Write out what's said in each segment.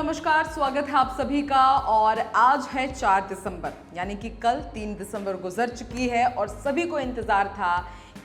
नमस्कार, स्वागत है आप सभी का। और आज है 4 दिसंबर, यानी कि कल 3 दिसंबर गुजर चुकी है और सभी को इंतजार था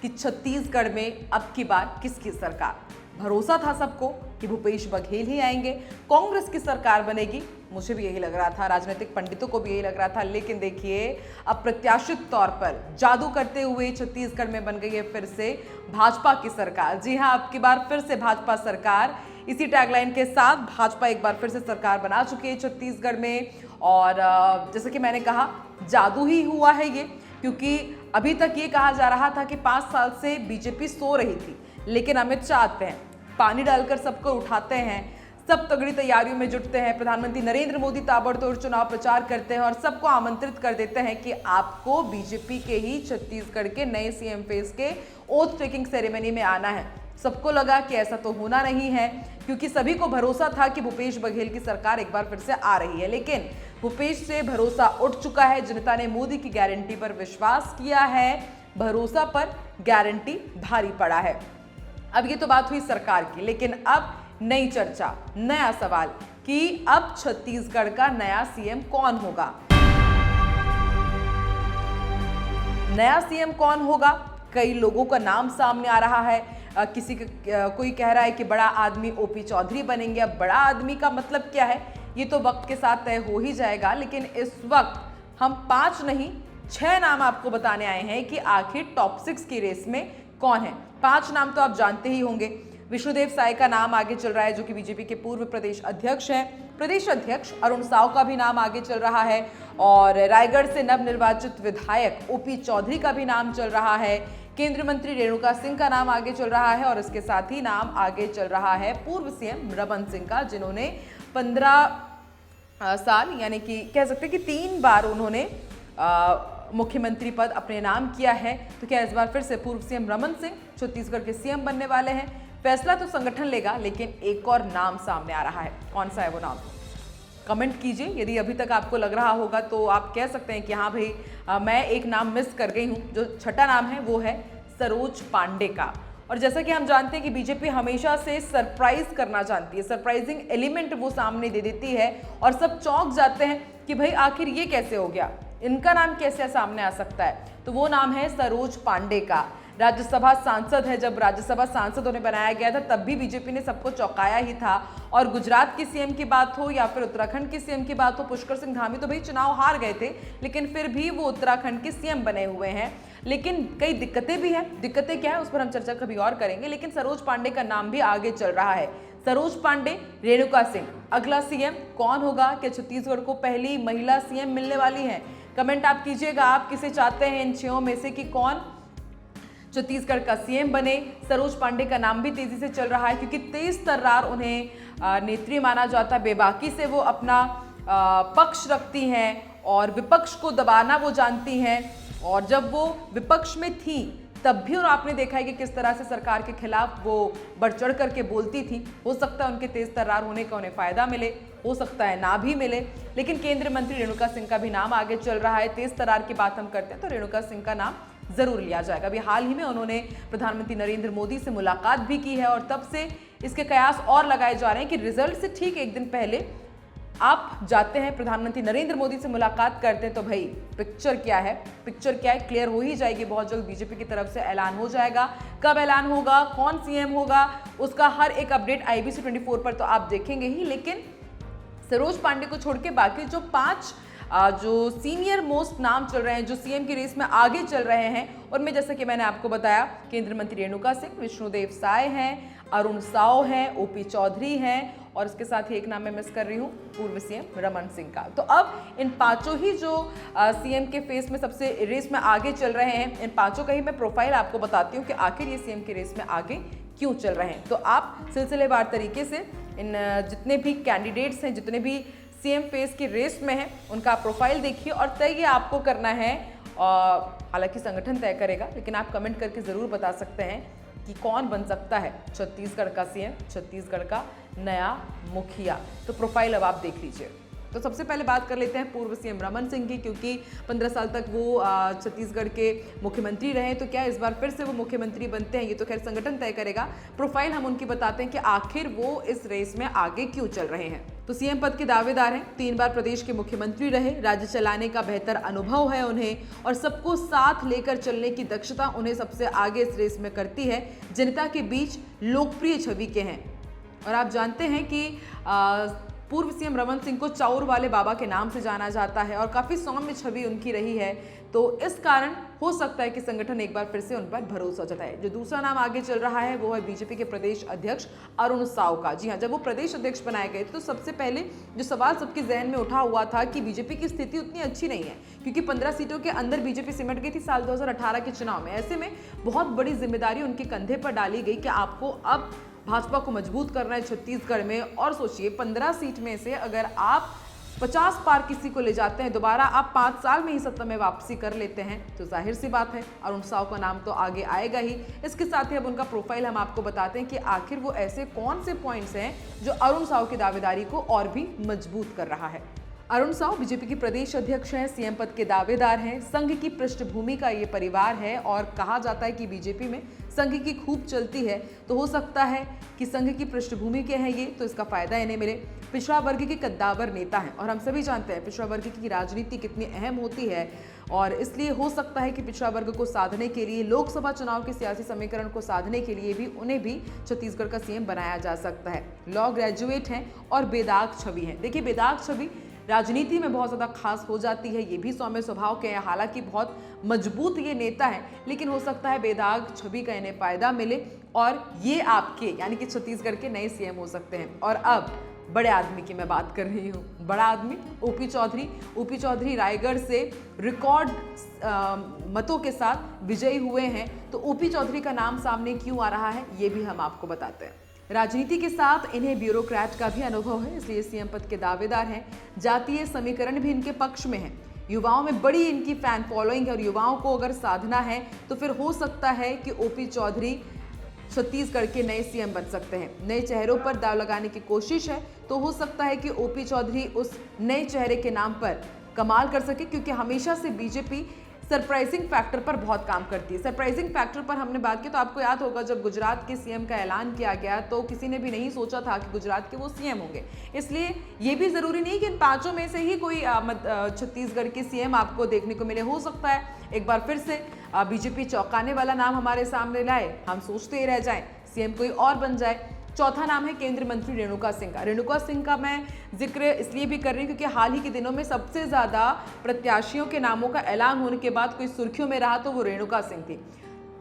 कि छत्तीसगढ़ में अब की बार किसकी सरकार। भरोसा था सबको कि भूपेश बघेल ही आएंगे, कांग्रेस की सरकार बनेगी। मुझे भी यही लग रहा था, राजनीतिक पंडितों को भी यही लग रहा था। लेकिन देखिए, अप्रत्याशित तौर पर जादू करते हुए छत्तीसगढ़ में बन गई है फिर से भाजपा की सरकार। जी हां, अब की बार फिर से भाजपा सरकार। इसी टैगलाइन के साथ भाजपा एक बार फिर से सरकार बना चुकी है छत्तीसगढ़ में। और जैसे कि मैंने कहा, जादू ही हुआ है ये, क्योंकि अभी तक ये कहा जा रहा था कि 5 साल से बीजेपी सो रही थी, लेकिन अमित शाह आते हैं, पानी डालकर सबको उठाते हैं, सब तगड़ी तैयारियों में जुटते हैं। प्रधानमंत्री नरेंद्र मोदी ताबड़तोड़ चुनाव प्रचार करते हैं और सबको आमंत्रित कर देते हैं कि आपको बीजेपी के ही छत्तीसगढ़ के नए सीएम फेस के ओथ टेकिंग सेरेमनी में आना है। सबको लगा कि ऐसा तो होना नहीं है, क्योंकि सभी को भरोसा था कि भूपेश बघेल की सरकार एक बार फिर से आ रही है। लेकिन भूपेश से भरोसा उठ चुका है। जनता ने मोदी की गारंटी पर विश्वास किया है, भरोसा पर गारंटी भारी पड़ा है। अब ये तो बात हुई सरकार की, लेकिन अब नई चर्चा, नया सवाल कि अब छत्तीसगढ़ का नया सीएम कौन होगा। नया सीएम कौन होगा, कई लोगों का नाम सामने आ रहा है। कोई कह रहा है कि बड़ा आदमी ओपी चौधरी बनेंगे। अब बड़ा आदमी का मतलब क्या है, ये तो वक्त के साथ तय हो ही जाएगा। लेकिन इस वक्त हम 5 नहीं 6 नाम आपको बताने आए हैं कि आखिर टॉप 6 की रेस में कौन है। 5 नाम तो आप जानते ही होंगे। विष्णुदेव साय का नाम आगे चल रहा है, जो कि बीजेपी के पूर्व प्रदेश अध्यक्ष हैं। प्रदेश अध्यक्ष अरुण साव का भी नाम आगे चल रहा है और रायगढ़ से नवनिर्वाचित विधायक ओपी चौधरी का भी नाम चल रहा है। केंद्रीय मंत्री रेणुका सिंह का नाम आगे चल रहा है और इसके साथ ही नाम आगे चल रहा है पूर्व सीएम रमन सिंह का, जिन्होंने 15 साल यानी कि कह सकते हैं कि 3 बार उन्होंने मुख्यमंत्री पद अपने नाम किया है। तो क्या इस बार फिर से पूर्व सीएम रमन सिंह छत्तीसगढ़ के सीएम बनने वाले हैं? फैसला तो संगठन लेगा, लेकिन एक और नाम सामने आ रहा है। कौन सा है वो नाम? कमेंट कीजिए। यदि अभी तक आपको लग रहा होगा तो आप कह सकते हैं कि हाँ भाई, मैं एक नाम मिस कर गई हूँ। जो छठा नाम है वो है सरोज पांडे का। और जैसा कि हम जानते हैं कि बीजेपी हमेशा से सरप्राइज करना चाहती है, सरप्राइजिंग एलिमेंट वो सामने दे देती है और सब चौंक जाते हैं कि भाई आखिर ये कैसे हो गया, इनका नाम कैसे सामने आ सकता है। तो वो नाम है सरोज पांडे का। राज्यसभा सांसद है। जब राज्यसभा सांसद उन्हें बनाया गया था तब भी बीजेपी ने सबको चौंकाया ही था। और गुजरात की सीएम की बात हो या फिर उत्तराखंड की सीएम की बात हो, पुष्कर सिंह धामी तो भाई चुनाव हार गए थे, लेकिन फिर भी वो उत्तराखंड के सीएम बने हुए हैं। लेकिन कई दिक्कतें भी हैं। दिक्कतें क्या है उस पर हम चर्चा कभी और करेंगे, लेकिन सरोज पांडे का नाम भी आगे चल रहा है। सरोज पांडे, रेणुका सिंह, अगला सीएम कौन होगा? क्या छत्तीसगढ़ को पहली महिला सीएम मिलने वाली है? कमेंट आप कीजिएगा, आप किसे चाहते हैं इन 6 में से कि कौन छत्तीसगढ़ का सीएम बने। सरोज पांडे का नाम भी तेजी से चल रहा है, क्योंकि तेज तर्रार उन्हें नेत्री माना जाता है। बेबाकी से वो अपना पक्ष रखती हैं और विपक्ष को दबाना वो जानती हैं। और जब वो विपक्ष में थी तब भी और आपने देखा है कि किस तरह से सरकार के खिलाफ वो बढ़ चढ़ करके बोलती थी। हो सकता है उनके तेज तर्रार होने का उन्हें फायदा मिले, हो सकता है ना भी मिले। लेकिन केंद्रीय मंत्री रेणुका सिंह का भी नाम आगे चल रहा है। तेज तर्रार की बात हम करते हैं तो रेणुका सिंह का नाम जरूर लिया जाएगा। अभी हाल ही में उन्होंने प्रधानमंत्री नरेंद्र मोदी से मुलाकात भी की है और तब से इसके कयास और लगाए जा रहे हैं कि रिजल्ट से ठीक एक दिन पहले आप जाते हैं, प्रधानमंत्री नरेंद्र मोदी से मुलाकात करते हैं, तो भाई पिक्चर क्या है, क्लियर हो ही जाएगी। बहुत जल्द बीजेपी की तरफ से ऐलान हो जाएगा। कब ऐलान होगा, कौन सीएम होगा, उसका हर एक अपडेट IBC 24 पर तो आप देखेंगे ही। लेकिन सरोज पांडे को छोड़ के बाकी जो 5 जो सीनियर मोस्ट नाम चल रहे हैं, जो सीएम की रेस में आगे चल रहे हैं, उनमें जैसे कि मैंने आपको बताया, केंद्रीय मंत्री रेणुका सिंह, विष्णुदेव साय हैं, अरुण साव हैं, ओपी चौधरी हैं और इसके साथ ही एक नाम मैं मिस कर रही हूँ, पूर्व सीएम रमन सिंह का। तो अब इन 5 ही जो सीएम के फेस में सबसे रेस में आगे चल रहे हैं, इन 5 का ही मैं प्रोफाइल आपको बताती हूँ कि आखिर ये सीएम की रेस में आगे क्यों चल रहे हैं। तो आप सिलसिलेवार तरीके से इन जितने भी कैंडिडेट्स हैं, जितने भी सीएम फेस की रेस में है, उनका प्रोफाइल देखिए और तय ये आपको करना है। हालांकि संगठन तय करेगा, लेकिन आप कमेंट करके ज़रूर बता सकते हैं कि कौन बन सकता है छत्तीसगढ़ का सीएम, छत्तीसगढ़ का नया मुखिया। तो प्रोफाइल अब आप देख लीजिए। तो सबसे पहले बात कर लेते हैं पूर्व सीएम रमन सिंह की, क्योंकि 15 साल तक वो छत्तीसगढ़ के मुख्यमंत्री रहे, तो क्या इस बार फिर से वो मुख्यमंत्री बनते हैं, ये तो खैर संगठन तय करेगा। प्रोफाइल हम उनकी बताते हैं कि आखिर वो इस रेस में आगे क्यों चल रहे हैं। तो सीएम पद के दावेदार हैं, 3 बार प्रदेश के मुख्यमंत्री रहे, राज्य चलाने का बेहतर अनुभव है उन्हें और सबको साथ लेकर चलने की दक्षता उन्हें सबसे आगे इस रेस में करती है। जनता के बीच लोकप्रिय छवि के हैं और आप जानते हैं कि पूर्व सीएम रमन सिंह को चाउर वाले बाबा के नाम से जाना जाता है और काफ़ी सौम्य छवि उनकी रही है, तो इस कारण हो सकता है कि संगठन एक बार फिर से उन पर भरोसा जताए। जो दूसरा नाम आगे चल रहा है वो है बीजेपी के प्रदेश अध्यक्ष अरुण साव का। जी हाँ, जब वो प्रदेश अध्यक्ष बनाए गए थे तो सबसे पहले जो सवाल सबके जहन में उठा हुआ था कि बीजेपी की स्थिति उतनी अच्छी नहीं है, क्योंकि 15 सीटों के अंदर बीजेपी सिमट गई थी साल 2018 के चुनाव में। ऐसे में बहुत बड़ी जिम्मेदारी उनके कंधे पर डाली गई कि आपको अब भाजपा को मजबूत करना है छत्तीसगढ़ में। और सोचिए 15 सीट में से अगर आप 50 पार किसी को ले जाते हैं, दोबारा आप 5 साल में ही सत्ता में वापसी कर लेते हैं, तो जाहिर सी बात है अरुण साव का नाम तो आगे आएगा ही। इसके साथ ही अब उनका प्रोफाइल हम आपको बताते हैं कि आखिर वो ऐसे कौन से पॉइंट्स हैं जो अरुण साव की दावेदारी को और भी मजबूत कर रहा है। अरुण साव बीजेपी के प्रदेश अध्यक्ष हैं, सीएम पद के दावेदार हैं, संघ की पृष्ठभूमि का ये परिवार है और कहा जाता है कि बीजेपी में संघ की खूब चलती है, तो हो सकता है कि संघ की पृष्ठभूमि के हैं ये, तो इसका फायदा इन्हें मिले। पिछड़ा वर्ग के कद्दावर नेता हैं और हम सभी जानते हैं पिछड़ा वर्ग की राजनीति कितनी अहम होती है और इसलिए हो सकता है कि पिछड़ा वर्ग को साधने के लिए, लोकसभा चुनाव के सियासी समीकरण को साधने के लिए भी उन्हें भी छत्तीसगढ़ का सीएम बनाया जा सकता है। लॉ ग्रेजुएट हैं और बेदाग छवि हैं। देखिए, बेदाग छवि राजनीति में बहुत ज़्यादा खास हो जाती है, ये भी सौम्य स्वभाव के हैं, हालांकि बहुत मजबूत ये नेता है, लेकिन हो सकता है बेदाग छवि का इन्हें फायदा मिले और ये आपके यानी कि छत्तीसगढ़ के नए सीएम हो सकते हैं। और अब बड़े आदमी की मैं बात कर रही हूँ, बड़ा आदमी ओपी चौधरी। ओपी चौधरी रायगढ़ से रिकॉर्ड मतों के साथ विजयी हुए हैं, तो ओपी चौधरी का नाम सामने क्यों आ रहा है ये भी हम आपको बताते हैं। राजनीति के साथ इन्हें ब्यूरोक्रेट का भी अनुभव है, इसलिए सीएम पद के दावेदार हैं। जातीय समीकरण भी इनके पक्ष में है, युवाओं में बड़ी इनकी फैन फॉलोइंग है और युवाओं को अगर साधना है तो फिर हो सकता है कि ओपी चौधरी छत्तीसगढ़ के नए सीएम बन सकते हैं। नए चेहरों पर दाव लगाने की कोशिश है, तो हो सकता है कि ओपी चौधरी उस नए चेहरे के नाम पर कमाल कर सके, क्योंकि हमेशा से बीजेपी सरप्राइजिंग फैक्टर पर बहुत काम करती है। सरप्राइजिंग फैक्टर पर हमने बात की तो आपको याद होगा जब गुजरात के सीएम का ऐलान किया गया तो किसी ने भी नहीं सोचा था कि गुजरात के वो सीएम होंगे। इसलिए ये भी जरूरी नहीं कि इन 5 में से ही कोई छत्तीसगढ़ के सीएम आपको देखने को मिले। हो सकता है एक बार फिर से बीजेपी चौंकाने वाला नाम हमारे सामने लाए, हम सोचते ही रह जाएं, सीएम कोई और बन जाए। चौथा नाम है केंद्रीय मंत्री रेणुका सिंह का। रेणुका सिंह का मैं जिक्र इसलिए भी कर रही हूँ क्योंकि हाल ही के दिनों में सबसे ज़्यादा प्रत्याशियों के नामों का ऐलान होने के बाद कोई सुर्खियों में रहा तो वो रेणुका सिंह थी।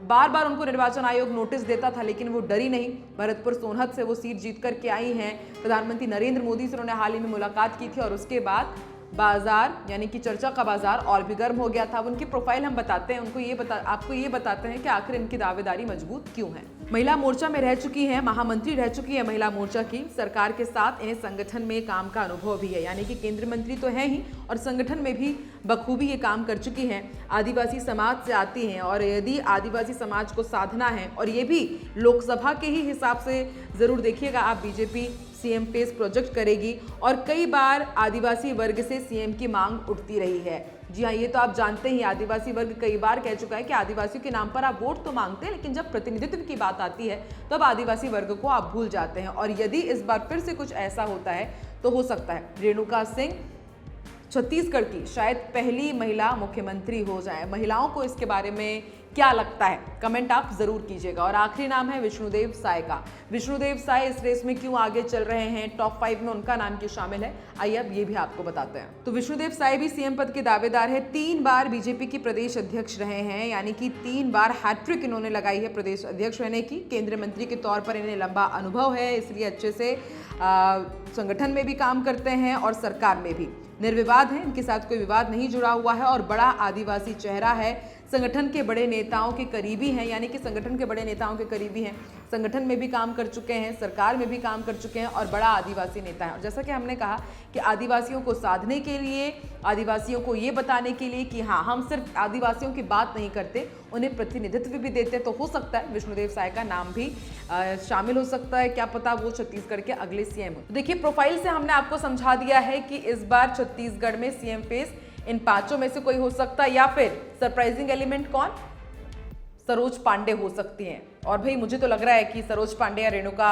बार बार उनको निर्वाचन आयोग नोटिस देता था, लेकिन वो डरी नहीं। भरतपुर सोनहत से वो सीट जीत करके आई हैं। प्रधानमंत्री नरेंद्र मोदी से उन्होंने हाल ही में मुलाकात की थी और उसके बाद बाजार यानी कि चर्चा का बाजार और भी गर्म हो गया था। उनकी प्रोफाइल हम बताते हैं, आपको ये बताते हैं कि आखिर इनकी दावेदारी मजबूत क्यों है। महिला मोर्चा में रह चुकी हैं, महामंत्री रह चुकी है महिला मोर्चा की। सरकार के साथ इन्हें संगठन में काम का अनुभव भी है, यानी कि केंद्रीय मंत्री तो है ही और संगठन में भी बखूबी ये काम कर चुकी हैं। आदिवासी समाज से आती हैं और यदि आदिवासी समाज को साधना है, और ये भी लोकसभा के ही हिसाब से ज़रूर देखिएगा आप, बीजेपी सीएम फेस प्रोजेक्ट करेगी और कई बार आदिवासी वर्ग से सीएम की मांग उठती रही है। जी हाँ, ये तो आप जानते ही, आदिवासी वर्ग कई बार कह चुका है कि आदिवासियों के नाम पर आप वोट तो मांगते हैं, लेकिन जब प्रतिनिधित्व की बात आती है तो अब आदिवासी वर्ग को आप भूल जाते हैं। और यदि इस बार फिर से कुछ ऐसा होता है तो हो सकता है रेणुका सिंह छत्तीसगढ़ की शायद पहली महिला मुख्यमंत्री हो जाए। महिलाओं को इसके बारे में क्या लगता है, कमेंट आप जरूर कीजिएगा। और आखिरी नाम है विष्णुदेव साय का। विष्णुदेव साय इस रेस में क्यों आगे चल रहे हैं, टॉप 5 में उनका नाम क्यों शामिल है, आइए अब ये भी आपको बताते हैं। तो विष्णुदेव साय भी सीएम पद के दावेदार है। 3 बार बीजेपी की प्रदेश अध्यक्ष रहे हैं, यानी कि 3 बार हैट्रिक इन्होंने लगाई है प्रदेश अध्यक्ष रहने की। केंद्रीय मंत्री के तौर पर इन्हें लंबा अनुभव है, इसलिए अच्छे से संगठन में भी काम करते हैं और सरकार में भी। निर्विवाद है, इनके साथ कोई विवाद नहीं जुड़ा हुआ है और बड़ा आदिवासी चेहरा है। संगठन के बड़े नेताओं के करीबी हैं, यानी कि संगठन के बड़े नेताओं के करीबी हैं, संगठन में भी काम कर चुके हैं, सरकार में भी काम कर चुके हैं और बड़ा आदिवासी नेता है। और जैसा कि हमने कहा कि आदिवासियों को साधने के लिए, आदिवासियों को ये बताने के लिए कि हाँ, हम सिर्फ आदिवासियों की बात नहीं करते, उन्हें प्रतिनिधित्व भी देते, तो हो सकता है विष्णुदेव साय का नाम भी शामिल हो सकता है। क्या पता वो छत्तीसगढ़ के अगले सीएम हो। देखिए, प्रोफाइल से हमने आपको समझा दिया है कि इस बार छत्तीसगढ़ में सीएम फेस इन पांचों में से कोई हो सकता है, या फिर सरप्राइजिंग एलिमेंट कौन, सरोज पांडे हो सकती हैं। और भाई मुझे तो लग रहा है कि सरोज पांडे या रेणुका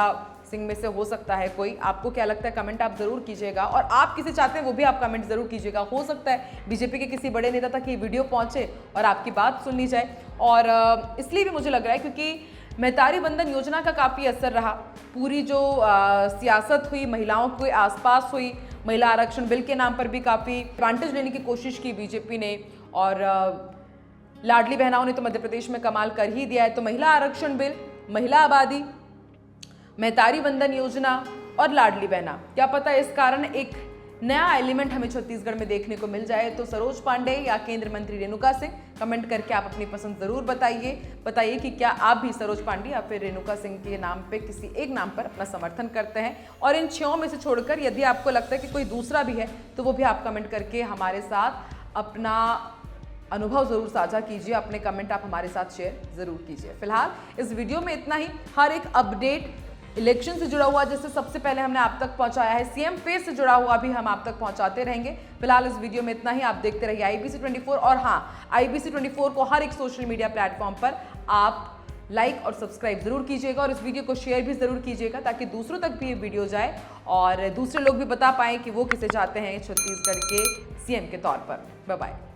सिंह में से हो सकता है कोई। आपको क्या लगता है कमेंट आप जरूर कीजिएगा, और आप किसे चाहते हैं वो भी आप कमेंट जरूर कीजिएगा। हो सकता है बीजेपी के किसी बड़े नेता तक ये वीडियो पहुंचे और आपकी बात सुन ली जाए। और इसलिए भी मुझे लग रहा है क्योंकि महतारी बंधन योजना का काफ़ी असर रहा। पूरी जो सियासत हुई, महिलाओं के आसपास हुई, महिला आरक्षण बिल के नाम पर भी काफ़ी एडवांटेज लेने की कोशिश की बीजेपी ने, और लाडली बहनाओं ने तो मध्य प्रदेश में कमाल कर ही दिया है। तो महिला आरक्षण बिल, महिला आबादी, महतारी बंधन योजना और लाडली बहना, क्या पता इस कारण एक नया एलिमेंट हमें छत्तीसगढ़ में देखने को मिल जाए। तो सरोज पांडे या केंद्रीय मंत्री रेणुका सिंह, कमेंट करके आप अपनी पसंद जरूर बताइए कि क्या आप भी सरोज पांडे या फिर रेणुका सिंह के नाम पे किसी एक नाम पर अपना समर्थन करते हैं। और इन 6 में से छोड़कर यदि आपको लगता है कि कोई दूसरा भी है तो वो भी आप कमेंट करके हमारे साथ अपना अनुभव जरूर साझा कीजिए। अपने कमेंट आप हमारे साथ शेयर जरूर कीजिए। फिलहाल इस वीडियो में इतना ही। हर एक अपडेट इलेक्शन से जुड़ा हुआ जैसे सबसे पहले हमने आप तक पहुंचाया है, सीएम फेस से जुड़ा हुआ भी हम आप तक पहुंचाते रहेंगे। फिलहाल इस वीडियो में इतना ही। आप देखते रहिए IBC 24। और हाँ, IBC 24 को हर एक सोशल मीडिया प्लेटफॉर्म पर आप लाइक और सब्सक्राइब जरूर कीजिएगा, और इस वीडियो को शेयर भी जरूर कीजिएगा ताकि दूसरों तक भी ये वीडियो जाए और दूसरे लोग भी बता पाएं कि वो किसे चाहते हैं छत्तीसगढ़ के सीएम के तौर पर। Bye bye.